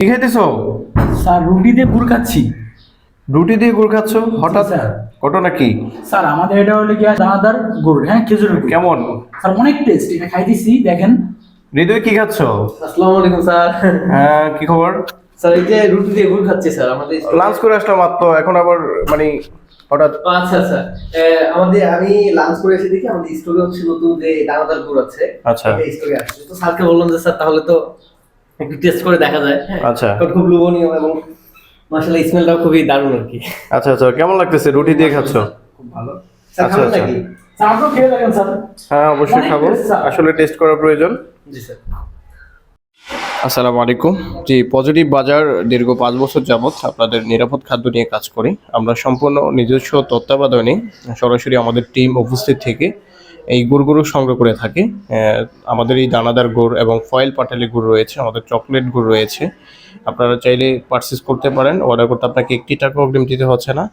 কি খাইতেছো? স্যার রুটি দিয়ে গুড় খাচ্ছি। রুটি দিয়ে গুড় খাচ্ছ হঠাৎ? স্যার। ঘটনা কি? স্যার আমাদের এটা হলো গিয়া দানাদার গুড়, হ্যাঁ খেজুরের গুড়। কেমন? স্যার অনেক টেস্ট, এটা খাইতেছি দেখেন। হৃদয় কি খাচ্ছ? আসসালামু আলাইকুম স্যার। হ্যাঁ, কি খবর? স্যার এই যে রুটি দিয়ে গুড় খাচ্ছি স্যার আমাদের লাঞ্চ করে আসলাম মাত্র, এখন আবার মানে হঠাৎ। আচ্ছা আচ্ছা। আমি লাঞ্চ করে এসে দেখি আমাদের স্টোরে হচ্ছে নতুন যে দানাদার গুড় আছে। আচ্ছা। এটা স্টোরে আসছে, তো স্যারকে বললাম যে স্যার তাহলে তো একটু টেস্ট করে দেখা যায়। হ্যাঁ, আচ্ছা। কারণ খুব লোভনীয় এবং মাশাআল্লাহ স্মেলটাও খুবই দারুণ আর কি। আচ্ছা আচ্ছা, কেমন লাগতেছে রুটি দিয়ে খাচ্ছ? খুব ভালো। স্যার আচ্ছা, খাবেন আচ্ছা। নাকি? স্যার আপনিও খেয়ে দেখেন স্যার। হ্যাঁ অবশ্যই অনেক খাবো, taste, স্যার। আসলে টেস্ট করা প্রয়োজন। জি স্যার। আসসালামু আলাইকুম। জি, পজিটিভ বাজার দীর্ঘ 5 বছর যাবৎ আপনাদের নিরাপদ খাদ্য নিয়ে কাজ করি। আমরা সম্পূর্ণ নিজস্ব তত্ত্বাবধানে সরাসরি আমাদের টিম উপস্থিত থেকে এই গুড়গুলো সংগ্রহ করে থাকি। আমাদের এই দানাদার গুড় এবং ফয়েল পাটালি গুড় রয়েছে, আমাদের চকলেট গুড় রয়েছে। আপনারা চাইলে পারচেস করতে পারেন, অর্ডার করতে আপনাকে 1 টাকা অগ্রিম দিতে হচ্ছে না।